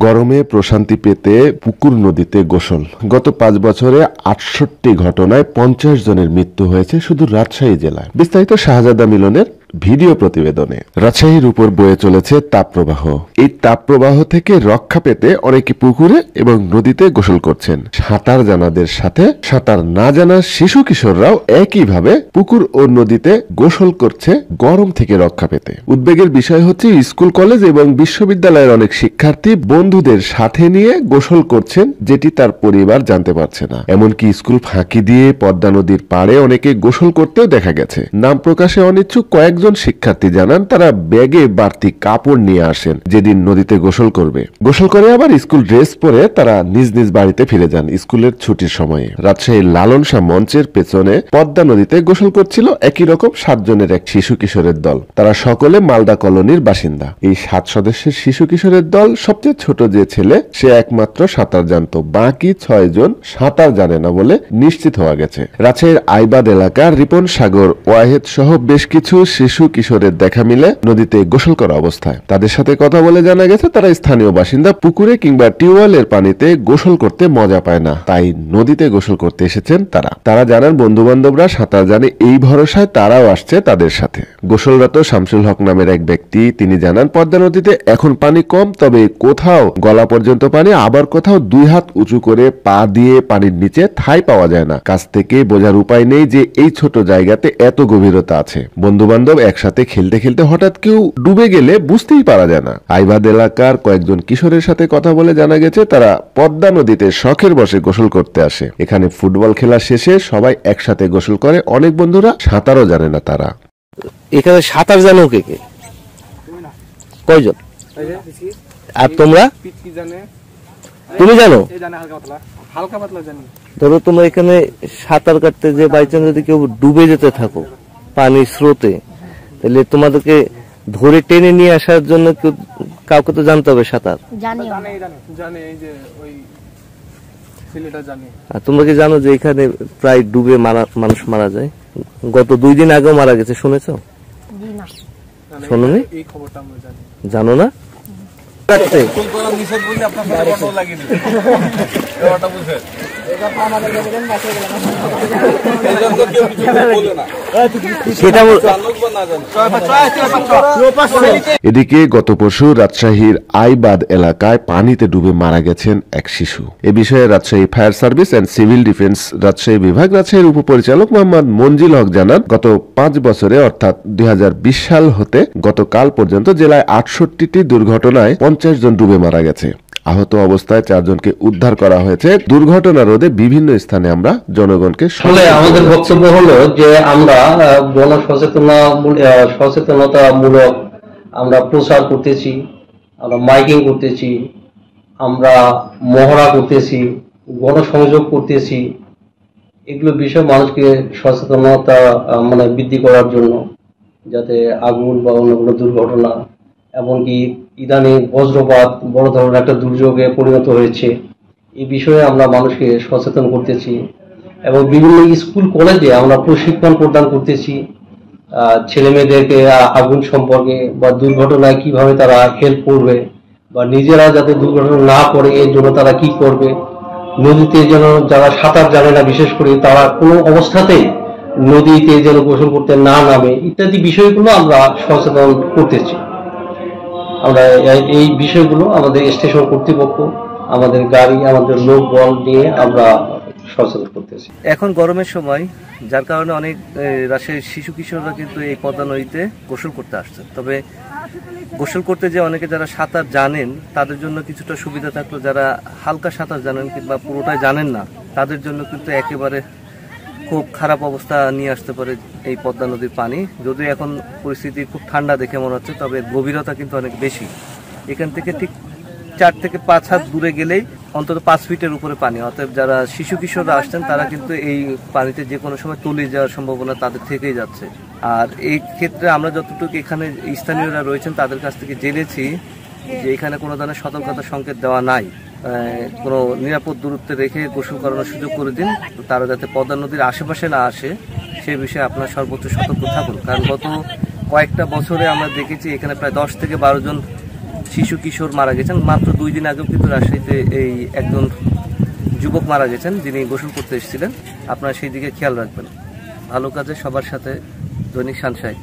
গরমে প্রশান্তি পেতে পুকুর নদীতে গোসল। গত 5 বছরে 68 ঘটনায় 50 জনের মৃত্যু হয়েছে শুধু রাজশাহী জেলায়। বিস্তারিত শাহজাদা মিলনের ভিডিও প্রতিবেদনে। রাজশাহীর উপর বয়ে চলেছে তাপপ্রবাহ। এই তাপপ্রবাহ থেকে রক্ষা পেতে অনেকে পুকুরে এবং নদীতে গোসল করছেন। সাঁতার জানাদের সাথে সাঁতার না জানা শিশু কিশোররাও একইভাবে পুকুর ও নদীতে গোসল করছে গরম থেকে রক্ষা পেতে। উদ্বেগের বিষয় হচ্ছে স্কুল কলেজ এবং বিশ্ববিদ্যালয়ের অনেক শিক্ষার্থী বন্ধুদের সাথে নিয়ে গোসল করছেন, যেটি তার পরিবার জানতে পারছে না। এমনকি স্কুল ফাঁকি দিয়ে পদ্মা নদীর পাড়ে অনেকে গোসল করতেও দেখা গেছে। নাম প্রকাশে অনিচ্ছুক কয়েকজন শিক্ষার্থী জানান তারা ব্যাগে বাড়তি কাপড় নিয়ে আসেন যেদিন নদীতে গোসল করবে। গোসল করে আবার স্কুল ড্রেস পরে তারা নিজ নিজ বাড়িতে ফিরে যান স্কুলের ছুটির সময়ে। রাজশাহীর লালন শাহ মঞ্চের পেছনে পদ্মা নদীতে গোসল করছিল একই রকম 7 জনের এক শিশু কিশোরের দল। তারা সকলে মালদা কলোনির বাসিন্দা। এই 7 সদস্যের শিশু কিশোরের দল সবচেয়ে ছোট যে ছেলে সে একমাত্র সাঁতার জানত, বাকি 6 জন সাঁতার জানে না বলে নিশ্চিত হওয়া গেছে। রাজশাহীর আইবাদ এলাকার রিপন সাগর, ওয়াহেদ সহ বেশ কিছু শিশু কিশোরের দেখা মিলে নদীতে গোসল করা অবস্থায়। তাদের সাথে কথা বলে জানা গেছে তারা স্থানীয় বাসিন্দা। পুকুরে কিংবা টিউবওয়েলের পানিতে গোসল করতে মজা পায় না, তাই নদীতে গোসল করতে এসেছেন তারা জানান বন্ধু বান্ধবরা সাঁতার জানে, এই ভরসায় তারাও আসছে তাদের সাথে। গোসলরত শামসুল হক নামের এক ব্যক্তি তিনি জানান পদ্মা নদীতে এখন পানি কম, তবে কোথাও গলা পর্যন্ত পানি, আবার কোথাও 2 হাত উঁচু করে পা দিয়ে পানির নিচে ঠাঁই পাওয়া যায় না। কাছ থেকে বোঝার উপায় নেই যে এই ছোট জায়গাতে এত গভীরতা আছে। বন্ধু বান্ধব একসাথে খেলতে খেলতে হঠাৎ কেউ ডুবে গেলে বুঝতেই পারা যায় না। আইবাদ এলাকার কয়েকজন কিশোরের সাথে কথা বলে জানা গেছে তারা পদ্মা নদীতে শখের বসে গোসল করতে আসে। এখানে ফুটবল খেলা শেষে সবাই একসাথে গোসল করে। অনেক বন্ধুরা সাঁতারও জানে না। তারা এখানে সাঁতার জানো কে কে? কয়জন? আর তোমরা? তুমি জানো? ধরো তোমরা এখানে সাঁতার কাটতে যে বাই চান্স যদি কেউ ডুবে যেতে থাকো পানির স্রোতে, তাহলে তোমাদেরকে ধরে টেনে নিয়ে আসার জন্য কাউকে তো জানতে হবে সাঁতার। আর তোমরা কি জানো যে এখানে প্রায় ডুবে মানুষ মারা যায়? গত 2 দিন আগেও মারা গেছে, শুনেছো? শোনোনি? জানো না? এদিকে গত পরশু রাজশাহীর আইবাদ এলাকায় পানিতে ডুবে মারা গেছেন এক শিশু। এ বিষয়ে Rajshahi fire service and civil defence Rajshahi বিভাগ রাজশাহীর উপপরিচালক মোহাম্মদ মঞ্জিল হক জানান গত 5 বছরে অর্থাৎ 2020 সাল হতে গতকাল পর্যন্ত জেলায় 68টি দুর্ঘটনায় 50 জন ডুবে মারা গেছে। আহত অবস্থায় 4 জনকে উদ্ধার করা হয়েছে। দুর্ঘটনা রোধে বিভিন্ন স্থানে আমরা জনগণকে আমাদের বক্তব্য হলো যে আমরা সচেতনতামূলক আমরা প্রচার করতেছি, আমরা মাইকিং করতেছি, আমরা মহড়া করতেছি, গণসংযোগ করতেছি। এগুলো বিষয়ে মানুষকে সচেতনতা বৃদ্ধি করার জন্য, যাতে আগুন বা অন্য কোনো দুর্ঘটনা, এমনকি ইদানিং বজ্রপাত বড় ধরনের একটা দুর্যোগে পরিণত হয়েছে, এই বিষয়ে আমরা মানুষকে সচেতন করতেছি। এবং বিভিন্ন স্কুল কলেজে আমরা প্রশিক্ষণ প্রদান করতেছি ছেলে মেয়েদেরকে আগুন সম্পর্কে বা দুর্ঘটনায় কিভাবে তারা হেল্প করবে বা নিজেরা যাতে দুর্ঘটনা না পড়ে এর জন্য তারা কি করবে। নদীতে যেন যারা সাঁতার জানে না বিশেষ করে তারা কোনো অবস্থাতেই নদীতে যেন গোসল করতে না নামে, ইত্যাদি বিষয়গুলো আমরা সচেতন করতেছি। আমরা এই বিষয়গুলো আমাদের স্টেশন কর্তৃপক্ষ, আমাদের গাড়ি, আমাদের লোক বল নিয়ে আমরা সচেতন করতেছি। এখন গরমের সময়, যার কারণে অনেক রাজশাহীর শিশু কিশোররা কিন্তু এই পদ্মা নদীতে গোসল করতে আসছে। তবে গোসল করতে যে অনেকে যারা সাঁতার জানেন তাদের জন্য কিছুটা সুবিধা থাকলো, যারা হালকা সাঁতার জানেন কিংবা পুরোটাই জানেন না তাদের জন্য কিন্তু একেবারে খুব খারাপ অবস্থা নিয়ে আসতে পারে এই পদ্মা নদীর পানি। যদিও এখন পরিস্থিতি খুব ঠান্ডা দেখে মনে হচ্ছে, তবে গভীরতা কিন্তু অনেক বেশি। এখান থেকে ঠিক 4 থেকে 5 হাত দূরে গেলেই অন্তত 5 ফিটের উপরে পানি। অতএব যারা শিশু কিশোররা আসছেন তারা কিন্তু এই পানিতে যে কোনো সময় তলিয়ে যাওয়ার সম্ভাবনা তাদের থেকেই যাচ্ছে। আর এই ক্ষেত্রে আমরা যতটুকু এখানে স্থানীয়রা রয়েছেন তাদের কাছ থেকে জেনেছি যে এখানে কোনো ধরনের সতর্কতা সংকেত দেওয়া নাই। কোনো নিরাপদ দূরত্বে রেখে গোসল করানোর সুযোগ করে দিন, তারা যাতে পদ্মা নদীর আশেপাশে না আসে সেই বিষয়ে আপনার সর্বোচ্চ সতর্ক থাকুন। কারণ গত কয়েকটা বছরে আমরা দেখেছি এখানে প্রায় 10 থেকে 12 জন শিশু কিশোর মারা গেছেন। মাত্র 2 দিন আগেও কিন্তু রাজশাহীতে এই একজন যুবক মারা গেছেন যিনি গোসল করতে এসেছিলেন। আপনারা সেই দিকে খেয়াল রাখবেন। ভালো কাজে সবার সাথে। দৈনিক সানশাইন।